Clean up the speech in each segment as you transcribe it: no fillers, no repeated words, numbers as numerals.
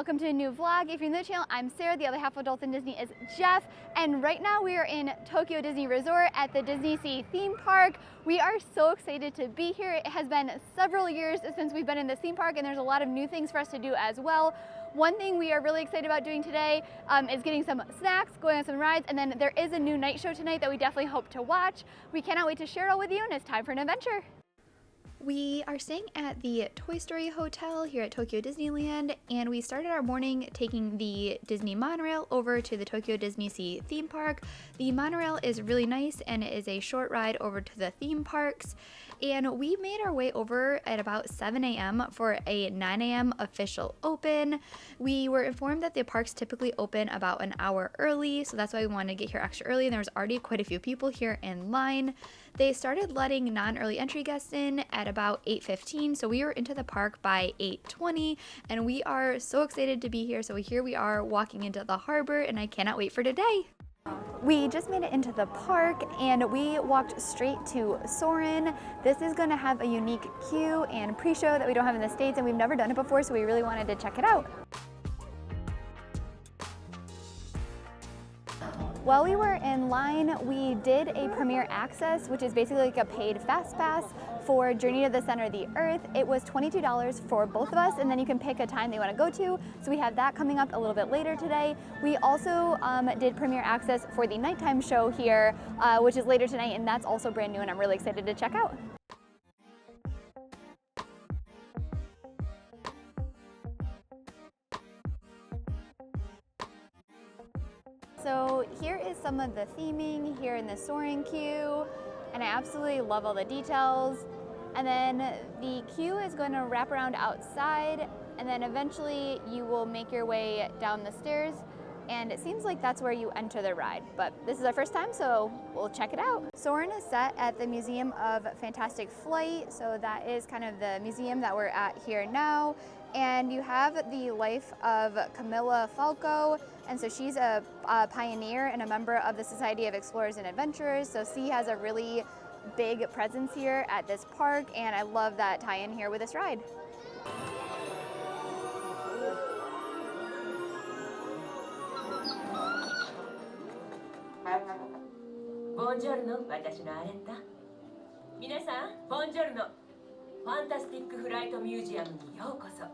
welcome to a new vlog. If you're new to the channel, I'm Sarah, the other half of Adults in Disney is Jeff, and right now we are in Tokyo Disney Resort at the DisneySea theme park. We are so excited to be here. It has been several years since we've been in this theme park, and there's a lot of new things for us to do as well. One thing we are really excited about doing today is getting some snacks, going on some rides, and then there is a new night show tonight that we definitely hope to watch. We cannot wait to share it all with you, and it's time for an adventure. We are staying at the Toy Story Hotel here at Tokyo Disneyland, and we started our morning taking the Disney monorail over to the Tokyo DisneySea theme park. The monorail is really nice, and it is a short ride over to the theme parks, and we made our way over at about 7 a.m. for a 9 a.m. official open. We were informed that the parks typically open about an hour early, so that's why we wanted to get here extra early, and there was already quite a few people here in line. They started letting non-early entry guests in at about 8:15, so we were into the park by 8:20, and we are so excited to be here. So here we are walking into the harbor, and I cannot wait for today. We just made it into the park, and we walked straight to Soaring. This is going to have a unique queue and pre-show that we don't have in the States, and we've never done it before, so we really wanted to check it out. While we were in line, we did a Premier Access, which is basically like a paid fast pass for Journey to the Center of the Earth. It was $22 for both of us, and then you can pick a time they want to go to. So we have that coming up a little bit later today. We also did Premier Access for the nighttime show here, which is later tonight, and that's also brand new, and I'm really excited to check out. So here is some of the theming here in the Soaring queue, and I absolutely love all the details. And then the queue is going to wrap around outside, and then eventually you will make your way down the stairs, and it seems like that's where you enter the ride. But this is our first time, so we'll check it out. Soaring is set at the Museum of Fantastic Flight, so that is kind of the museum that we're at here now. And you have the life of Camilla Falco, and so she's a pioneer and a member of the Society of Explorers and Adventurers. So C has a really big presence here at this park, and I love that tie-in here with this ride. Buongiorno, 私のアレッタ。皆さん、Buongiorno。ファンタスティックフライトミュージアムにようこそ。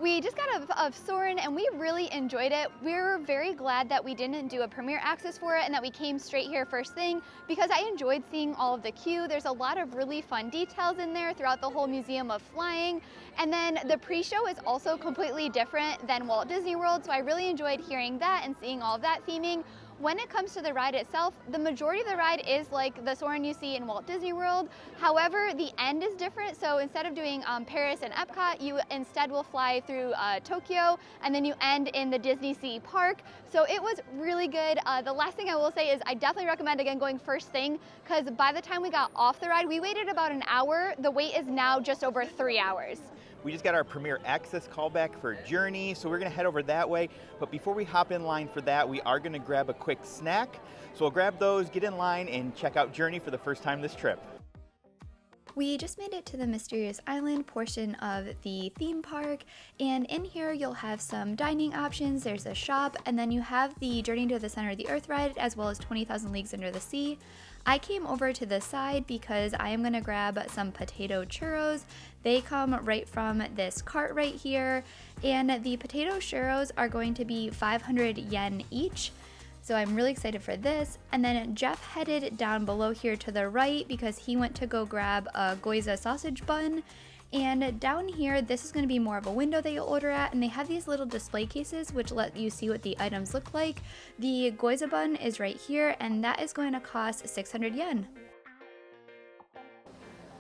We just got out of Soaring, and we really enjoyed it. We're very glad that we didn't do a Premier Access for it and that we came straight here first thing, because I enjoyed seeing all of the queue. There's a lot of really fun details in there throughout the whole Museum of Flying. And then the pre-show is also completely different than Walt Disney World, so I really enjoyed hearing that and seeing all of that theming. When it comes to the ride itself, the majority of the ride is like the Soaring you see in Walt Disney World. However, the end is different, so instead of doing Paris and Epcot, you instead will fly through Tokyo, and then you end in the DisneySea park. So it was really good. The last thing I will say is I definitely recommend, again, going first thing, because by the time we got off the ride, we waited about an hour. The wait is now just over 3 hours. We just got our Premier Access callback for Journey, so we're gonna head over that way. But before we hop in line for that, we are gonna grab a quick snack. So we'll grab those, get in line, and check out Journey for the first time this trip. We just made it to the Mysterious Island portion of the theme park, and in here you'll have some dining options. There's a shop, and then you have the Journey to the Center of the Earth ride, as well as 20,000 Leagues Under the Sea. I came over to the side because I am gonna grab some potato churros. They come right from this cart right here, and the potato churros are going to be 500 yen each. So I'm really excited for this. And then Jeff headed down below here to the right because he went to go grab a gyoza sausage bun. And down here, this is going to be more of a window that you'll order at, and they have these little display cases which let you see what the items look like. The gyoza bun is right here, and that is going to cost 600 yen.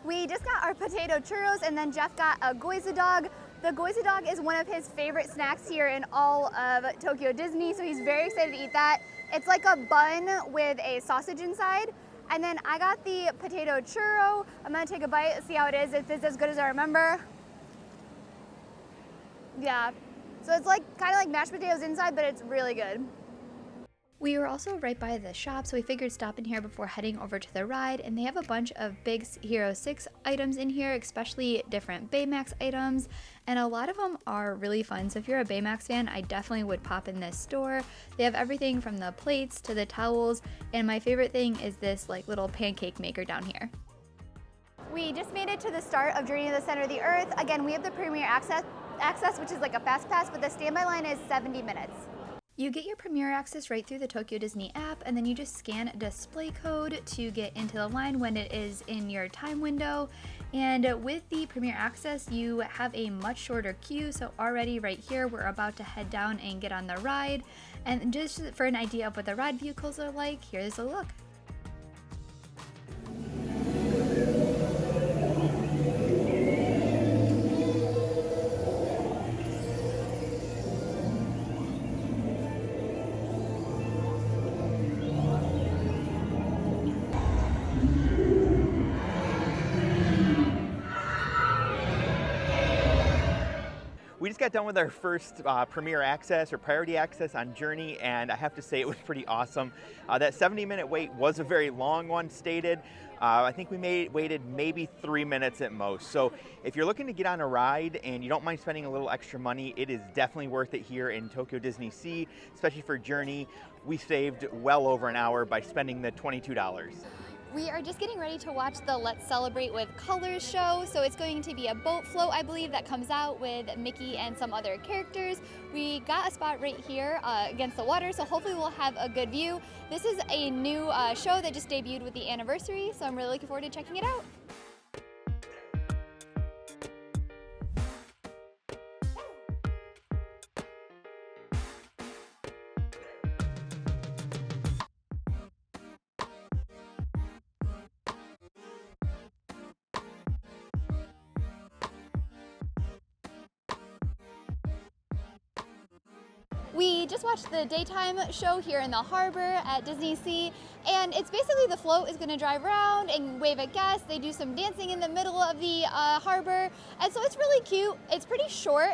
We just got our potato churros, and then Jeff got a gyoza dog. The gyoza dog is one of his favorite snacks here in all of Tokyo Disney, so he's very excited to eat that. It's like a bun with a sausage inside. And then I got the potato churro. I'm gonna take a bite, see how it is, if it's as good as I remember. Yeah, so it's like kind of like mashed potatoes inside, but it's really good. We were also right by the shop, so we figured stop in here before heading over to the ride, and they have a bunch of Big Hero 6 items in here, especially different Baymax items, and a lot of them are really fun. So if you're a Baymax fan, I definitely would pop in this store. They have everything from the plates to the towels, and my favorite thing is this like little pancake maker down here. We just made it to the start of Journey to the Center of the Earth. Again, we have the Premier Access, which is like a fast pass, but the standby line is 70 minutes. You get your Premier Access right through the Tokyo Disney app, and then you just scan a display code to get into the line when it is in your time window. And with the Premier Access, you have a much shorter queue, so already right here, we're about to head down and get on the ride. And just for an idea of what the ride vehicles are like, here's a look. We just got done with our first Premier Access or Priority Access on Journey, and I have to say it was pretty awesome. That 70-minute wait was a very long one stated. I think we waited maybe 3 minutes at most. So if you're looking to get on a ride and you don't mind spending a little extra money, it is definitely worth it here in Tokyo DisneySea, especially for Journey. We saved well over an hour by spending the $22. We are just getting ready to watch the Let's Celebrate with Colors show. So it's going to be a boat float, I believe, that comes out with Mickey and some other characters. We got a spot right here against the water, so hopefully we'll have a good view. This is a new show that just debuted with the anniversary, so I'm really looking forward to checking it out. We just watched the daytime show here in the harbor at DisneySea, and it's basically the float is going to drive around and wave at guests. They do some dancing in the middle of the harbor, and so it's really cute. It's pretty short,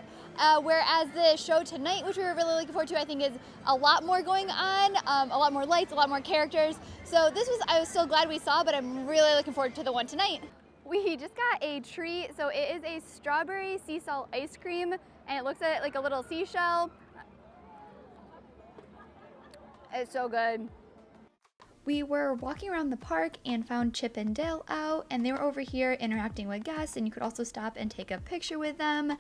whereas the show tonight, which we were really looking forward to, I think is a lot more going on, a lot more lights, a lot more characters. So I was so glad we saw, but I'm really looking forward to the one tonight. We just got a treat, so it is a strawberry sea salt ice cream, and it looks like a little seashell. It's so good. We were walking around the park and found Chip and Dale out, and they were over here interacting with guests, and you could also stop and take a picture with them.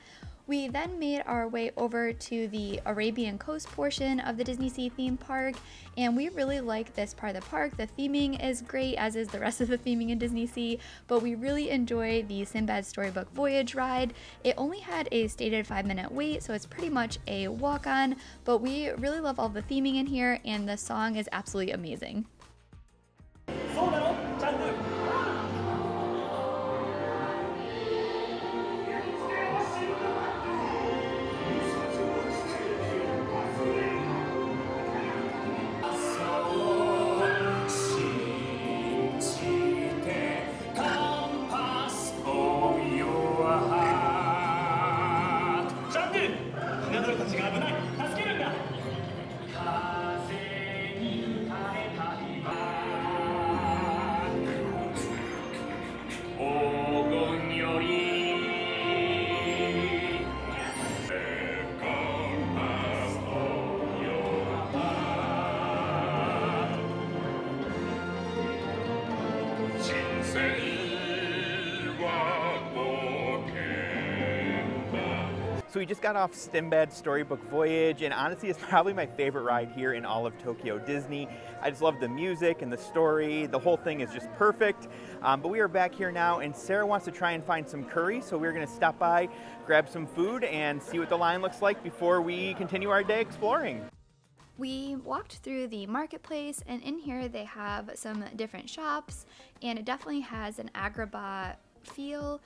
We then made our way over to the Arabian Coast portion of the DisneySea theme park, and we really like this part of the park. The theming is great, as is the rest of the theming in DisneySea, but we really enjoy the Sinbad Storybook Voyage ride. It only had a stated 5-minute wait, so it's pretty much a walk-on, but we really love all the theming in here, and the song is absolutely amazing. So we just got off Sinbad Storybook Voyage, and honestly, it's probably my favorite ride here in all of Tokyo Disney. I just love the music and the story. The whole thing is just perfect. But we are back here now, and Sarah wants to try and find some curry, so we're going to stop by, grab some food, and see what the line looks like before we continue our day exploring. We walked through the marketplace, and in here they have some different shops, and it definitely has an Agrabah feel.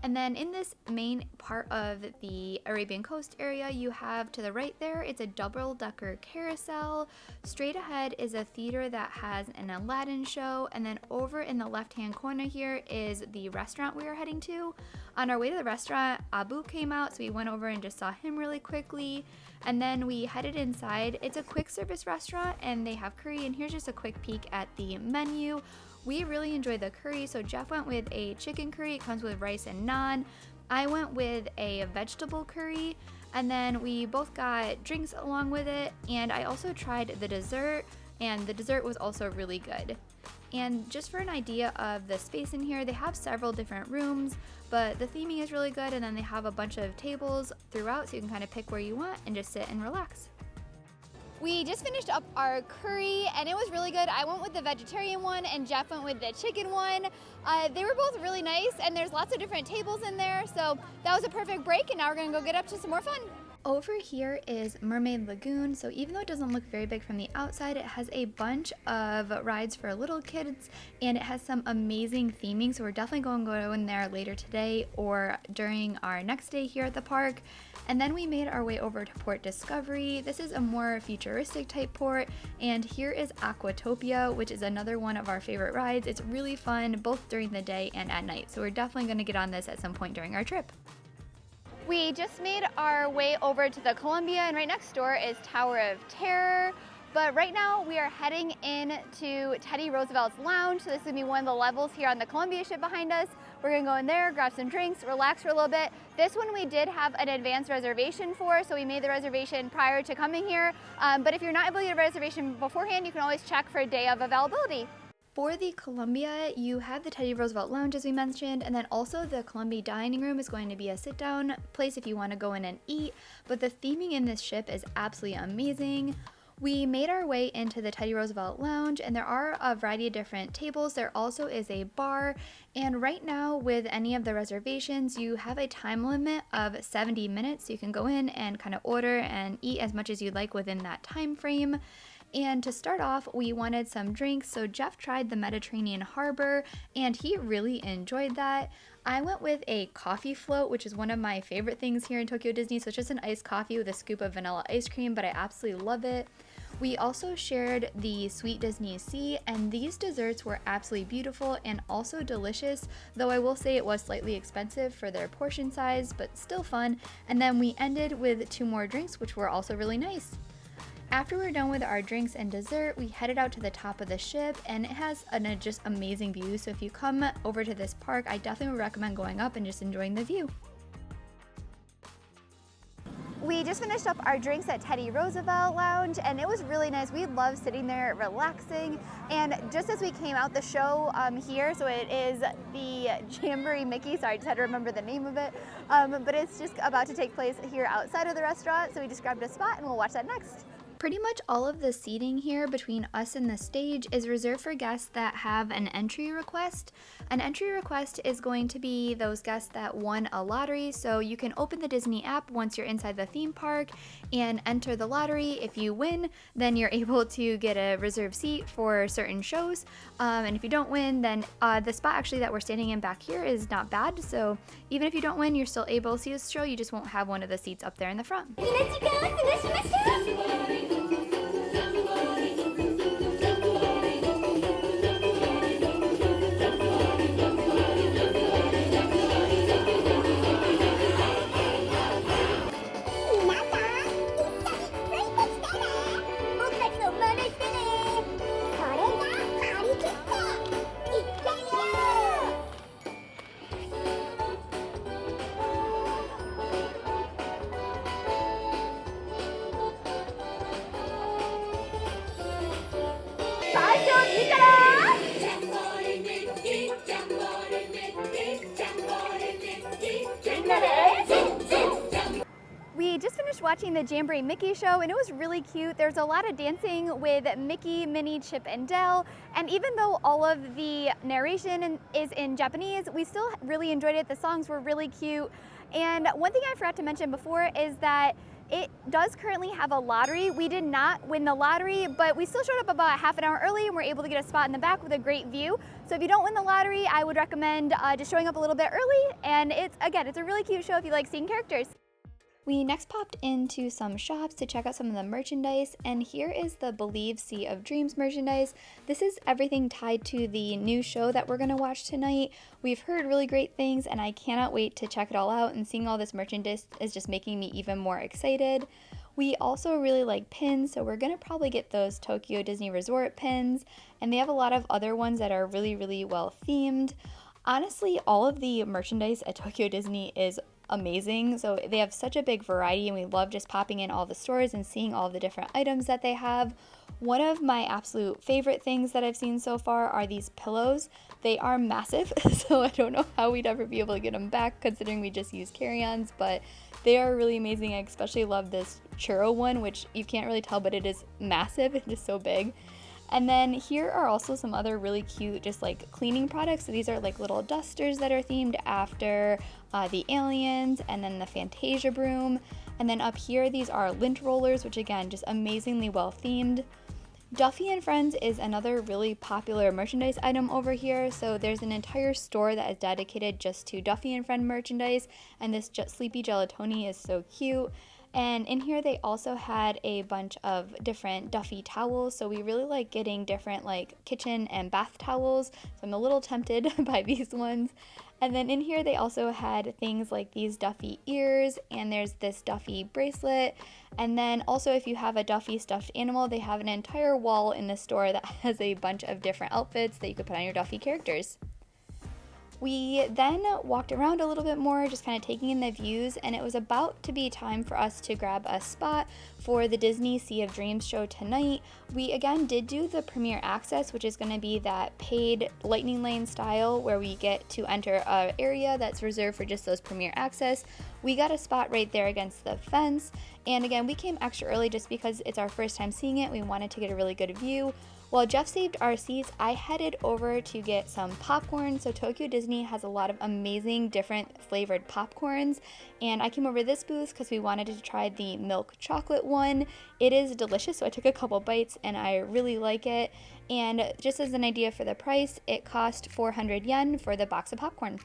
And then in this main part of the Arabian Coast area, you have to the right there, it's a double-decker carousel. Straight ahead is a theater that has an Aladdin show. And then over in the left-hand corner here is the restaurant we are heading to. On our way to the restaurant, Abu came out, so we went over and just saw him really quickly. And then we headed inside. It's a quick service restaurant and they have curry, and here's just a quick peek at the menu. We really enjoyed the curry, so Jeff went with a chicken curry. It comes with rice and naan. I went with a vegetable curry, and then we both got drinks along with it, and I also tried the dessert, and the dessert was also really good. And just for an idea of the space in here, they have several different rooms, but the theming is really good, and then they have a bunch of tables throughout so you can kind of pick where you want and just sit and relax. We just finished up our curry and it was really good. I went with the vegetarian one and Jeff went with the chicken one. They were both really nice and there's lots of different tables in there, so that was a perfect break, and now we're gonna go get up to some more fun. Over here is Mermaid Lagoon, so even though it doesn't look very big from the outside, it has a bunch of rides for little kids and it has some amazing theming, so we're definitely going to go in there later today or during our next day here at the park. And then we made our way over to Port Discovery. This is a more futuristic type port, and here is Aquatopia, which is another one of our favorite rides. It's really fun both during the day and at night, so we're definitely going to get on this at some point during our trip. We just made our way over to the Columbia, and right next door is Tower of Terror. But right now we are heading into Teddy Roosevelt's lounge. So this is gonna be one of the levels here on the Columbia ship behind us. We're gonna go in there, grab some drinks, relax for a little bit. This one we did have an advanced reservation for, so we made the reservation prior to coming here. But if you're not able to get a reservation beforehand, you can always check for a day of availability. For the Columbia, you have the Teddy Roosevelt Lounge, as we mentioned, and then also the Columbia Dining Room is going to be a sit-down place if you want to go in and eat. But the theming in this ship is absolutely amazing. We made our way into the Teddy Roosevelt Lounge, and there are a variety of different tables. There also is a bar, and right now with any of the reservations, you have a time limit of 70 minutes. So you can go in and kind of order and eat as much as you'd like within that time frame. And to start off, we wanted some drinks, so Jeff tried the Mediterranean Harbor, and he really enjoyed that. I went with a coffee float, which is one of my favorite things here in Tokyo Disney, so it's just an iced coffee with a scoop of vanilla ice cream, but I absolutely love it. We also shared the Sweet DisneySea, and these desserts were absolutely beautiful and also delicious, though I will say it was slightly expensive for their portion size, but still fun. And then we ended with 2 more drinks, which were also really nice. After we're done with our drinks and dessert, we headed out to the top of the ship, and it has a just amazing view. So if you come over to this park, I definitely would recommend going up and just enjoying the view. We just finished up our drinks at Teddy Roosevelt Lounge, and it was really nice. We love sitting there relaxing. And just as we came out the show here, so it is the Jamboree Mickey, sorry, I just had to remember the name of it, but it's just about to take place here outside of the restaurant, so we just grabbed a spot and we'll watch that next. Pretty much all of the seating here between us and the stage is reserved for guests that have an entry request. An entry request is going to be those guests that won a lottery, so you can open the Disney app once you're inside the theme park and enter the lottery. If you win, then you're able to get a reserved seat for certain shows, and if you don't win, then the spot actually that we're standing in back here is not bad, so even if you don't win, you're still able to see this show. You just won't have one of the seats up there in the front. We just finished watching the Jamboree Mickey show, and it was really cute. There's a lot of dancing with Mickey, Minnie, Chip, and Dale. And even though all of the narration is in Japanese, we still really enjoyed it. The songs were really cute. And one thing I forgot to mention before is that It does currently have a lottery. We did not win the lottery, but we still showed up about half an hour early and were able to get a spot in the back with a great view. So if you don't win the lottery, I would recommend just showing up a little bit early. And it's a really cute show if you like seeing characters. We next popped into some shops to check out some of the merchandise, and here is the Believe Sea of Dreams merchandise. This is everything tied to the new show that we're gonna watch tonight. We've heard really great things, and I cannot wait to check it all out, and seeing all this merchandise is just making me even more excited. We also really like pins, so we're gonna probably get those Tokyo Disney Resort pins, and they have a lot of other ones that are really, really well themed. Honestly, all of the merchandise at Tokyo Disney is amazing. So they have such a big variety, and we love just popping in all the stores and seeing all the different items that they have. One of my absolute favorite things that I've seen so far are these pillows. They are massive, so I don't know how we'd ever be able to get them back considering we just use carry-ons, but they are really amazing. I especially love this churro one, which you can't really tell, but it is massive. It is so big. And then here are also some other really cute just like cleaning products. So these are like little dusters that are themed after the aliens, and then the Fantasia broom. And then up here, these are lint rollers, which again, just amazingly well themed. Duffy and Friends is another really popular merchandise item over here. So there's an entire store that is dedicated just to Duffy and Friend merchandise. And this Sleepy Gelatoni is so cute. And in here they also had a bunch of different Duffy towels, so we really like getting different like kitchen and bath towels, so I'm a little tempted by these ones. And then in here they also had things like these Duffy ears, and there's this Duffy bracelet. And then also if you have a Duffy stuffed animal, they have an entire wall in the store that has a bunch of different outfits that you could put on your Duffy characters. We then walked around a little bit more, just kind of taking in the views, and it was about to be time for us to grab a spot for the Disney Sea of Dreams show tonight. We again did do the Premier Access, which is going to be that paid Lightning Lane style where we get to enter an area that's reserved for just those Premier Access. We got a spot right there against the fence, and again, we came extra early just because it's our first time seeing it. We wanted to get a really good view. While Jeff saved our seats, I headed over to get some popcorn. So Tokyo Disney has a lot of amazing different flavored popcorns, and I came over to this booth because we wanted to try the milk chocolate one. It is delicious, so I took a couple bites and I really like it. And just as an idea for the price, it cost 400 yen for the box of popcorn.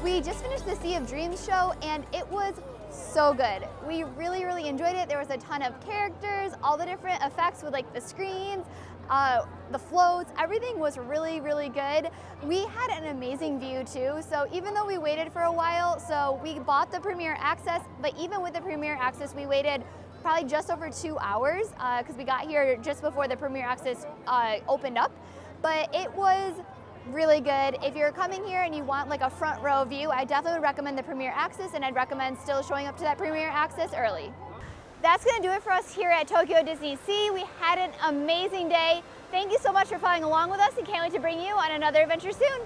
We just finished the Sea of Dreams show and it was so good. We really, really enjoyed it. There was a ton of characters, all the different effects with like the screens, the floats, everything was really, really good. We had an amazing view too, so even though we waited for a while, so we bought the Premier Access, but even with the Premier Access, we waited probably just over 2 hours because we got here just before the Premier Access opened up, but it was really good. If you're coming here and you want like a front row view, I definitely would recommend the Premier Access, and I'd recommend still showing up to that Premier Access early. that's going to do it for us here at Tokyo DisneySea. We had an amazing day. Thank you so much for following along with us and can't wait to bring you on another adventure soon.